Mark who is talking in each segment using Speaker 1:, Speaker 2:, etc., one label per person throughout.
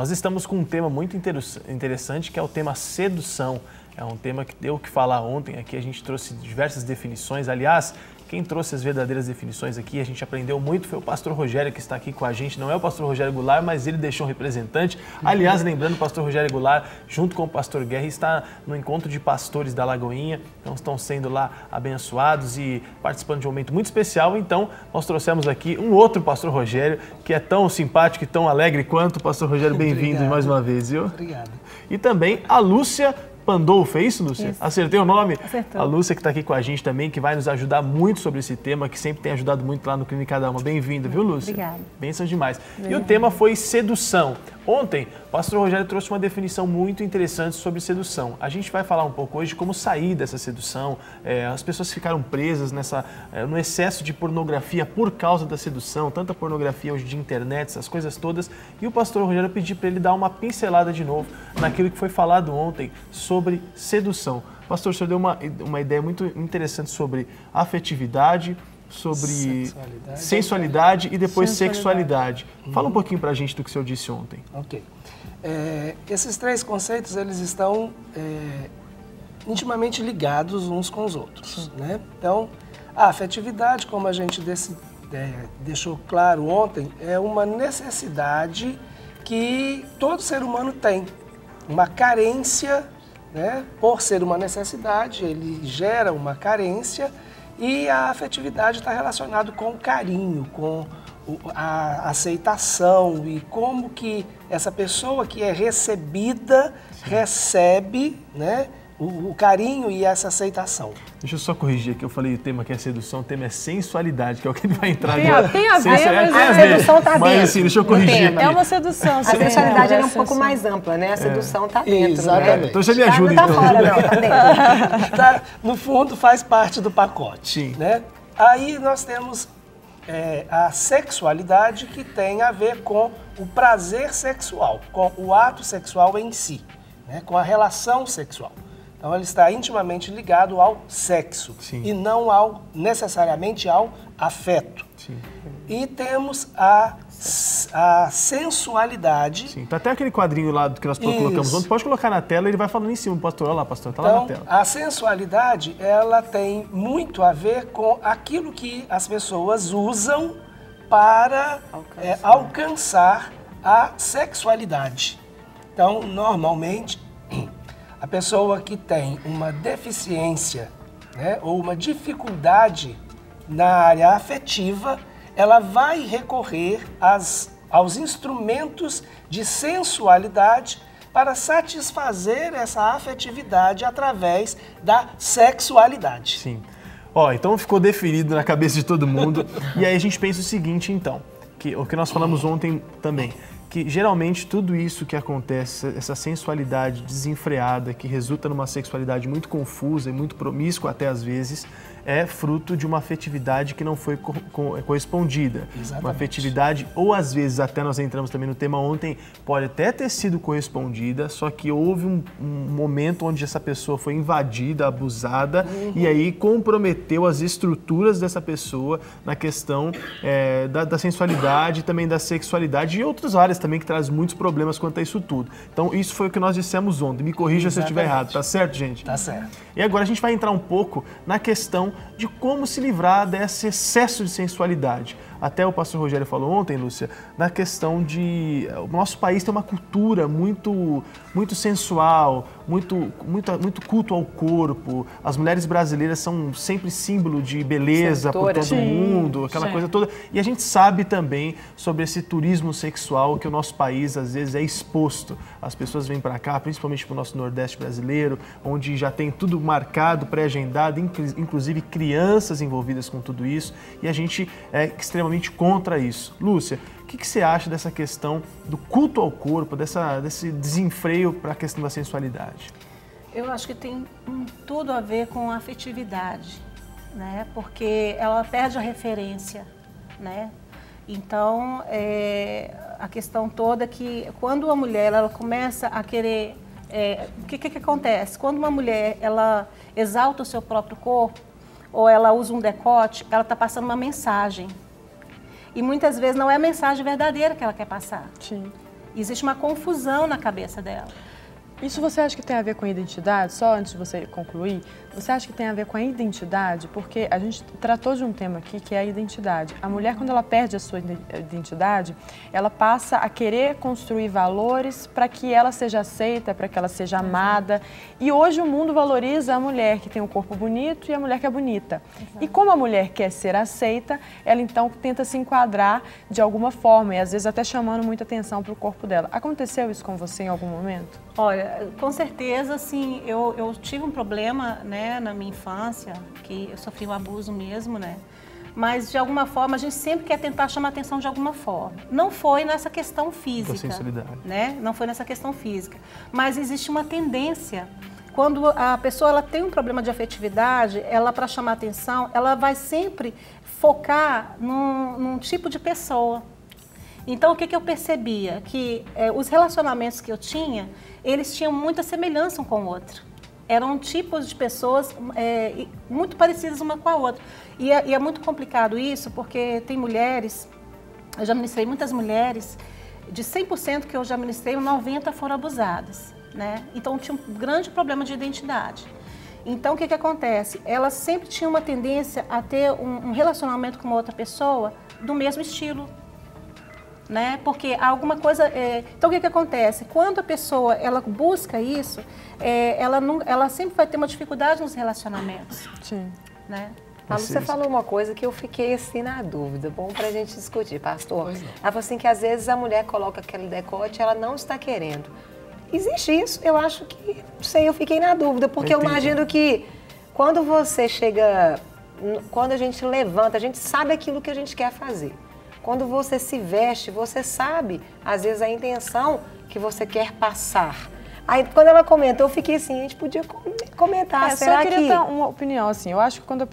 Speaker 1: Nós estamos com um tema muito interessante, que é o tema sedução. É um tema que deu o que falar ontem. Aqui a gente trouxe diversas definições. Aliás, quem trouxe as verdadeiras definições aqui, a gente aprendeu muito, foi o pastor Rogério, que está aqui com a gente. Não é o pastor Rogério Goulart, mas ele deixou um representante. Aliás, lembrando, o pastor Rogério Goulart, junto com o pastor Guerra, está no encontro de pastores da Lagoinha. Então, estão sendo lá abençoados e participando de um momento muito especial. Então, nós trouxemos aqui um outro pastor Rogério, que é tão simpático e tão alegre quanto o pastor Rogério. Bem-vindo mais uma vez, viu?
Speaker 2: Obrigado.
Speaker 1: E também a Lúcia Pandolfo, é isso, Lúcia?
Speaker 3: Isso.
Speaker 1: Acertei o nome?
Speaker 3: Acertou.
Speaker 1: A Lúcia que está aqui com a gente também, que vai nos ajudar muito sobre esse tema, que sempre tem ajudado muito lá no Clínica da Alma. Bem-vinda, viu, Lúcia?
Speaker 3: Obrigada.
Speaker 1: Bênção demais. E o tema foi sedução. Ontem, o pastor Rogério trouxe uma definição muito interessante sobre sedução. A gente vai falar um pouco hoje de como sair dessa sedução. As pessoas ficaram presas no excesso de pornografia por causa da sedução, tanta pornografia hoje de internet, essas coisas todas. E o pastor Rogério pediu para ele dar uma pincelada de novo naquilo que foi falado ontem sobre sedução. Pastor, o senhor deu uma ideia muito interessante sobre afetividade, sobre sensualidade e depois sexualidade. Fala um pouquinho pra gente do que o senhor disse ontem.
Speaker 2: Ok. Esses três conceitos, eles estão intimamente ligados uns com os outros, né? Então, a afetividade, como a gente deixou claro ontem, é uma necessidade que todo ser humano tem, uma carência, né? Por ser uma necessidade, ele gera uma carência. E a afetividade está relacionada com o carinho, com a aceitação e como que essa pessoa que é recebida recebe, né, o carinho e essa aceitação.
Speaker 1: Deixa eu só corrigir aqui, eu falei o tema que é sedução, o tema é sensualidade, que é o que ele vai entrar
Speaker 3: agora. Tem a ver,
Speaker 1: mas
Speaker 3: a sedução está dentro.
Speaker 1: Mas assim, deixa eu corrigir aqui.
Speaker 3: É uma sedução.
Speaker 4: A sensualidade é um pouco mais ampla, né? A sedução está dentro.
Speaker 2: Exatamente.
Speaker 4: Né?
Speaker 1: Então você me ajuda,
Speaker 4: Não
Speaker 1: então.
Speaker 4: está fora, não, está dentro.
Speaker 2: No fundo, faz parte do pacote.
Speaker 1: Sim.
Speaker 2: Né? Aí nós temos a sexualidade, que tem a ver com o prazer sexual, com o ato sexual em si, né? Com a relação sexual. Então, ele está intimamente ligado ao sexo.
Speaker 1: Sim.
Speaker 2: E não necessariamente ao afeto.
Speaker 1: Sim.
Speaker 2: E temos a sensualidade.
Speaker 1: Sim, tá até aquele quadrinho lá que nós colocamos ontem, pode colocar na tela, ele vai falando em cima, pastor, olha lá, pastor, tá lá na tela.
Speaker 2: A sensualidade, ela tem muito a ver com aquilo que as pessoas usam para alcançar a sexualidade. Então, normalmente, a pessoa que tem uma deficiência, né, ou uma dificuldade na área afetiva, ela vai recorrer aos instrumentos de sensualidade para satisfazer essa afetividade através da sexualidade.
Speaker 1: Sim. Ó, então ficou definido na cabeça de todo mundo. E aí a gente pensa o seguinte, então, que o que nós falamos ontem também, que geralmente tudo isso que acontece, essa sensualidade desenfreada, que resulta numa sexualidade muito confusa e muito promíscua até às vezes, é fruto de uma afetividade que não foi correspondida.
Speaker 2: Exatamente.
Speaker 1: Uma afetividade, ou às vezes, até nós entramos também no tema ontem, pode até ter sido correspondida, só que houve um momento onde essa pessoa foi invadida, abusada, e aí comprometeu as estruturas dessa pessoa na questão da sensualidade, também da sexualidade e outras áreas também que trazem muitos problemas quanto a isso tudo. Então, isso foi o que nós dissemos ontem. Me corrija se eu estiver errado, tá certo, gente?
Speaker 2: Tá certo.
Speaker 1: E agora a gente vai entrar um pouco na questão de como se livrar desse excesso de sensualidade. Até o pastor Rogério falou ontem, Lúcia, na questão de... O nosso país tem uma cultura muito sensual, muito culto ao corpo. As mulheres brasileiras são sempre símbolo de beleza por todo mundo, aquela coisa toda. E a gente sabe também sobre esse turismo sexual que o nosso país, às vezes, é exposto. As pessoas vêm para cá, principalmente para o nosso Nordeste brasileiro, onde já tem tudo marcado, pré-agendado, inclusive crianças envolvidas com tudo isso. E a gente é extremamente contra isso. Lúcia, o que você acha dessa questão do culto ao corpo, desse desenfreio para a questão da sensualidade?
Speaker 3: Eu acho que tem tudo a ver com a afetividade, né? Porque ela perde a referência, né? Então, a questão toda é que quando uma mulher ela começa a querer... o que acontece? Quando uma mulher ela exalta o seu próprio corpo, ou ela usa um decote, ela está passando uma mensagem. E muitas vezes não é a mensagem verdadeira que ela quer passar.
Speaker 4: Sim.
Speaker 3: Existe uma confusão na cabeça dela.
Speaker 5: Isso você acha que tem a ver com a identidade? Só antes de você concluir, você acha que tem a ver com a identidade? Porque a gente tratou de um tema aqui que é a identidade. A mulher, quando ela perde a sua identidade, ela passa a querer construir valores para que ela seja aceita, para que ela seja amada. E hoje o mundo valoriza a mulher que tem um corpo bonito e a mulher que é bonita. Exato. E como a mulher quer ser aceita, ela então tenta se enquadrar de alguma forma e às vezes até chamando muita atenção para o corpo dela. Aconteceu isso com você em algum momento?
Speaker 3: Olha, com certeza, assim, eu tive um problema, né, na minha infância, que eu sofri um abuso mesmo, né? Mas, de alguma forma, a gente sempre quer tentar chamar atenção de alguma forma. Não foi nessa questão física, né? Não foi nessa questão física. Mas existe uma tendência. Quando a pessoa ela tem um problema de afetividade, ela, para chamar atenção, ela vai sempre focar num tipo de pessoa. Então, o que eu percebia? Que os relacionamentos que eu tinha, eles tinham muita semelhança um com o outro. Eram tipos de pessoas muito parecidas uma com a outra. E é muito complicado isso, porque tem mulheres, eu já ministrei muitas mulheres, de 100% que eu já ministrei, 90% foram abusadas, né? Então, tinha um grande problema de identidade. Então, o que acontece? Elas sempre tinham uma tendência a ter um relacionamento com uma outra pessoa do mesmo estilo, né? Porque alguma coisa... Então, o que acontece? Quando a pessoa ela busca isso, ela sempre vai ter uma dificuldade nos relacionamentos.
Speaker 5: Sim.
Speaker 3: Né?
Speaker 4: A Lúcia falou uma coisa que eu fiquei assim na dúvida. Bom pra gente discutir, pastor. Ela falou assim que às vezes a mulher coloca aquele decote e ela não está querendo. Existe isso? Eu acho que... Não sei, eu fiquei na dúvida. Porque eu imagino que quando você chega... Quando a gente levanta, a gente sabe aquilo que a gente quer fazer. Quando você se veste, você sabe, às vezes, a intenção que você quer passar. Aí, quando ela comentou, eu fiquei assim, a gente podia comentar. Será
Speaker 5: só queria dar uma opinião, assim, eu acho que quando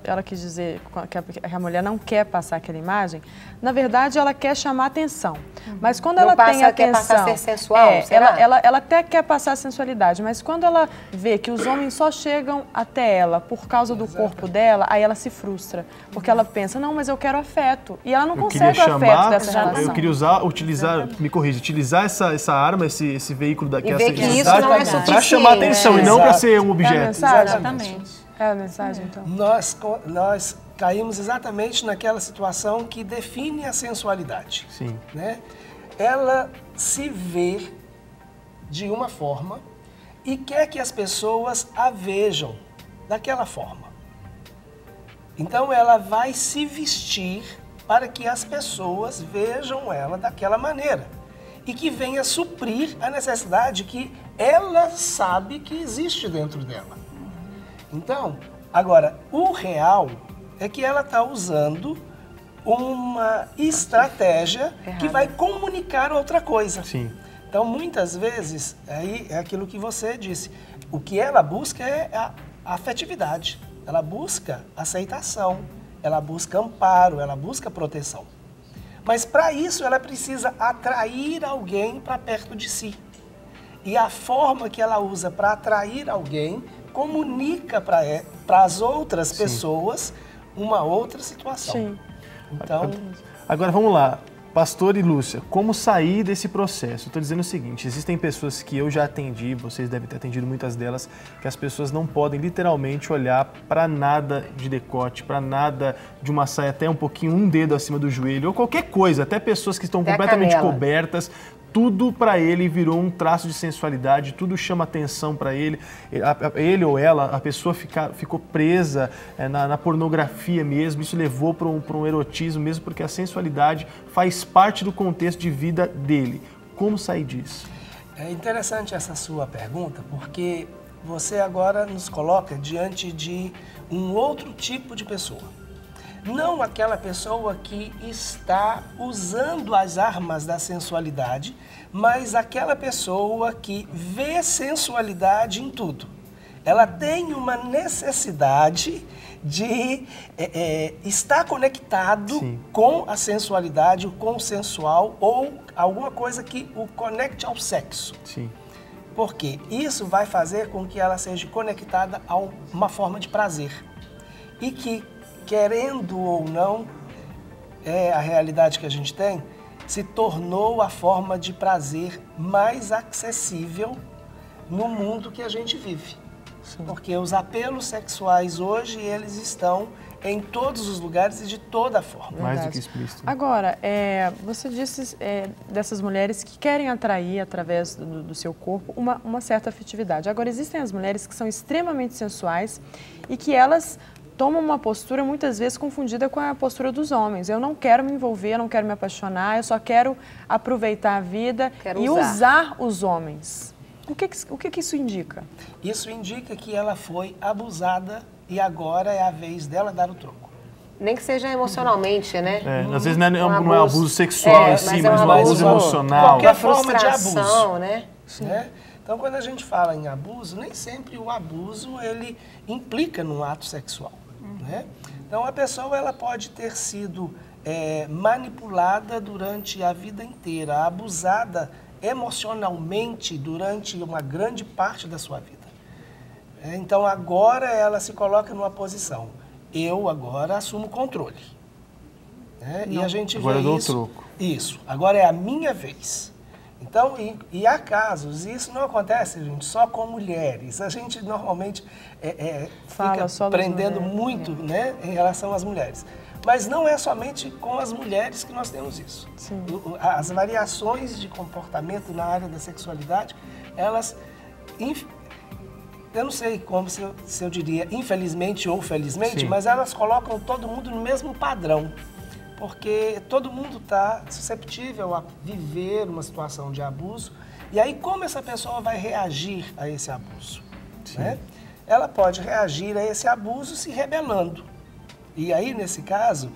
Speaker 5: ela quis dizer que a mulher não quer passar aquela imagem, na verdade, ela quer chamar atenção. Mas quando ela tem atenção...
Speaker 4: Quer passar a ser sensual,
Speaker 5: ela até quer passar a sensualidade, mas quando ela vê que os homens só chegam até ela por causa do corpo dela, aí ela se frustra. Porque ela pensa, não, mas eu quero afeto. E ela não consegue o afeto dessa relação.
Speaker 1: Eu queria utilizar, me corrija, utilizar essa arma, esse veículo daqui, para chamar atenção e não para ser um objeto.
Speaker 5: É a mensagem.
Speaker 3: Exatamente.
Speaker 5: É a mensagem, então.
Speaker 2: Nós caímos exatamente naquela situação que define a sensualidade.
Speaker 1: Sim.
Speaker 2: Né? Ela se vê de uma forma e quer que as pessoas a vejam daquela forma. Então ela vai se vestir para que as pessoas vejam ela daquela maneira e que venha suprir a necessidade que ela sabe que existe dentro dela. Então, agora, o real é que ela está usando uma estratégia que vai comunicar outra coisa.
Speaker 1: Sim.
Speaker 2: Então, muitas vezes, aí é aquilo que você disse, o que ela busca é a afetividade, ela busca aceitação, ela busca amparo, ela busca proteção. Mas para isso ela precisa atrair alguém para perto de si. E a forma que ela usa para atrair alguém comunica para as outras pessoas uma outra situação.
Speaker 5: Sim.
Speaker 2: Então,
Speaker 1: agora vamos lá, Pastor e Lúcia, como sair desse processo? Eu estou dizendo o seguinte, existem pessoas que eu já atendi, vocês devem ter atendido muitas delas, que as pessoas não podem literalmente olhar para nada de decote, para nada de uma saia até um pouquinho, um dedo acima do joelho, ou qualquer coisa, até pessoas que estão completamente cobertas. Tudo para ele virou um traço de sensualidade, tudo chama atenção para ele. Ele ou ela, a pessoa ficou presa na pornografia mesmo, isso levou para um erotismo mesmo, porque a sensualidade faz parte do contexto de vida dele. Como sair disso?
Speaker 2: É interessante essa sua pergunta, porque você agora nos coloca diante de um outro tipo de pessoa. Não aquela pessoa que está usando as armas da sensualidade, mas aquela pessoa que vê sensualidade em tudo. Ela tem uma necessidade de estar conectado com a sensualidade, com o sensual ou alguma coisa que o conecte ao sexo.
Speaker 1: Sim.
Speaker 2: Porque isso vai fazer com que ela seja conectada a uma forma de prazer. E que, querendo ou não, é a realidade que a gente tem, se tornou a forma de prazer mais acessível no mundo que a gente vive. Sim. Porque os apelos sexuais hoje, eles estão em todos os lugares e de toda forma.
Speaker 1: Mais do que explícito.
Speaker 5: Agora, você disse dessas mulheres que querem atrair, através do seu corpo, uma certa afetividade. Agora, existem as mulheres que são extremamente sensuais e que elas tomam uma postura, muitas vezes, confundida com a postura dos homens. Eu não quero me envolver, eu não quero me apaixonar, eu só quero aproveitar a vida e usar os homens. O que isso indica?
Speaker 2: Isso indica que ela foi abusada e agora é a vez dela dar o troco.
Speaker 4: Nem que seja emocionalmente, né?
Speaker 1: Às vezes não é abuso sexual em si, mas um abuso emocional.
Speaker 2: Qualquer forma de abuso.
Speaker 4: Né?
Speaker 2: Então, quando a gente fala em abuso, nem sempre o abuso ele implica num ato sexual. Né? Então, a pessoa ela pode ter sido manipulada durante a vida inteira, abusada emocionalmente durante uma grande parte da sua vida. Então, agora ela se coloca numa posição. Eu agora assumo o controle. E a gente
Speaker 1: agora
Speaker 2: vê
Speaker 1: eu dou
Speaker 2: isso.
Speaker 1: o troco.
Speaker 2: Isso. Agora é a minha vez. Então, e há casos, e isso não acontece, gente, só com mulheres. A gente normalmente fica prendendo muito, né, em relação às mulheres. Mas não é somente com as mulheres que nós temos isso.
Speaker 5: Sim.
Speaker 2: As variações de comportamento na área da sexualidade, elas, eu não sei como se eu diria infelizmente ou felizmente, mas elas colocam todo mundo no mesmo padrão. Porque todo mundo está susceptível a viver uma situação de abuso. E aí, como essa pessoa vai reagir a esse abuso? Né? Ela pode reagir a esse abuso se rebelando. E aí, nesse caso,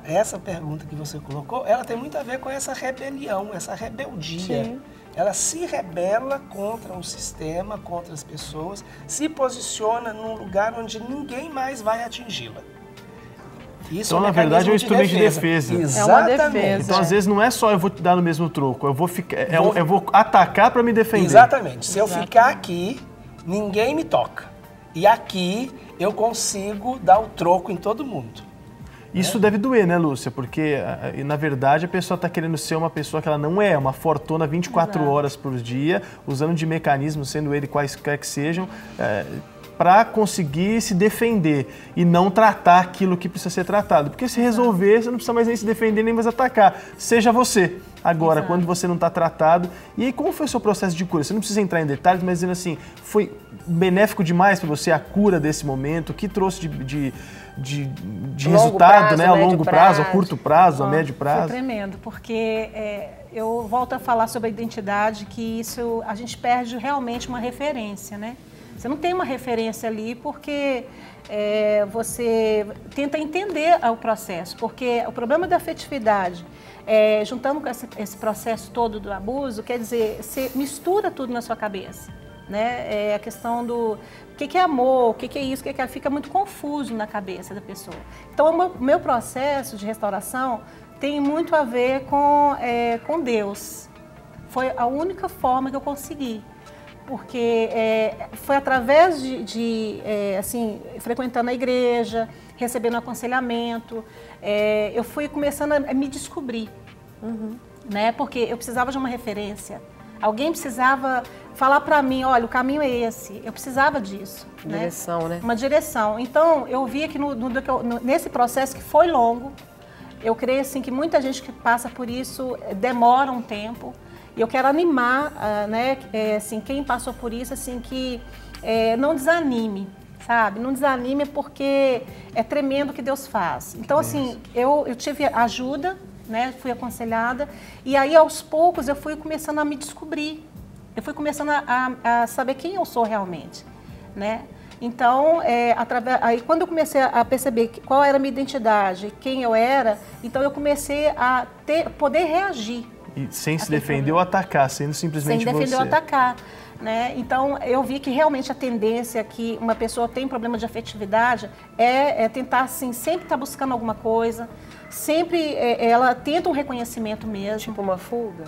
Speaker 2: essa pergunta que você colocou, ela tem muito a ver com essa rebelião, essa rebeldia. Sim. Ela se rebela contra o sistema, contra as pessoas, se posiciona num lugar onde ninguém mais vai atingi-la. Isso
Speaker 1: então, na verdade, é um instrumento de defesa.
Speaker 2: Exatamente.
Speaker 5: É uma defesa.
Speaker 1: Então, às vezes, não é só eu vou te dar no mesmo troco, eu vou ficar, eu vou atacar para me defender.
Speaker 2: Exatamente. Se eu ficar aqui, ninguém me toca. E aqui eu consigo dar o troco em todo mundo.
Speaker 1: Isso deve doer, né, Lúcia? Porque, na verdade, a pessoa está querendo ser uma pessoa que ela não é, uma fortuna 24 horas por dia, usando de mecanismos, sendo ele quaisquer que sejam, para conseguir se defender e não tratar aquilo que precisa ser tratado. Porque se resolver, você não precisa mais nem se defender, nem mais atacar. Seja você. Agora, quando você não está tratado... E aí, como foi o seu processo de cura? Você não precisa entrar em detalhes, mas dizendo assim, foi benéfico demais para você a cura desse momento? O que trouxe de resultado, né? A longo prazo, a curto prazo, a médio prazo?
Speaker 3: Foi tremendo, porque eu volto a falar sobre a identidade, que isso a gente perde realmente uma referência, né? Você não tem uma referência ali porque você tenta entender o processo, porque o problema da afetividade, juntando com esse processo todo do abuso, quer dizer, você mistura tudo na sua cabeça, né? A questão do que é amor, o que é isso, o que é... Fica muito confuso na cabeça da pessoa. Então, o meu processo de restauração tem muito a ver com Deus. Foi a única forma que eu consegui. Porque foi através assim, frequentando a igreja, recebendo aconselhamento, eu fui começando a me descobrir, né? Porque eu precisava de uma referência. Alguém precisava falar para mim, olha, o caminho é esse. Eu precisava disso.
Speaker 4: Direção, né?
Speaker 3: Uma direção. Então, eu via que nesse processo que foi longo, eu creio assim, que muita gente que passa por isso demora um tempo. E eu quero animar, né, assim, quem passou por isso, assim, que não desanime, sabe? Não desanime porque é tremendo o que Deus faz. Então, assim, eu tive ajuda, né, fui aconselhada, e aí, aos poucos, eu fui começando a me descobrir. Eu fui começando a saber quem eu sou realmente, né? Então, aí quando eu comecei a perceber qual era a minha identidade, quem eu era, então eu comecei a poder reagir.
Speaker 1: E sem se defender ou atacar, sendo simplesmente você.
Speaker 3: Sem defender ou atacar, né? Então, eu vi que realmente a tendência que uma pessoa tem problema de afetividade é tentar, assim, sempre estar buscando alguma coisa, sempre ela tenta um reconhecimento mesmo.
Speaker 4: Tipo uma fuga?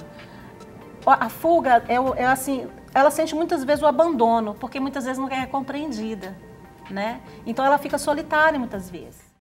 Speaker 3: A fuga é assim, ela sente muitas vezes o abandono, porque muitas vezes não é compreendida, né? Então, ela fica solitária muitas vezes.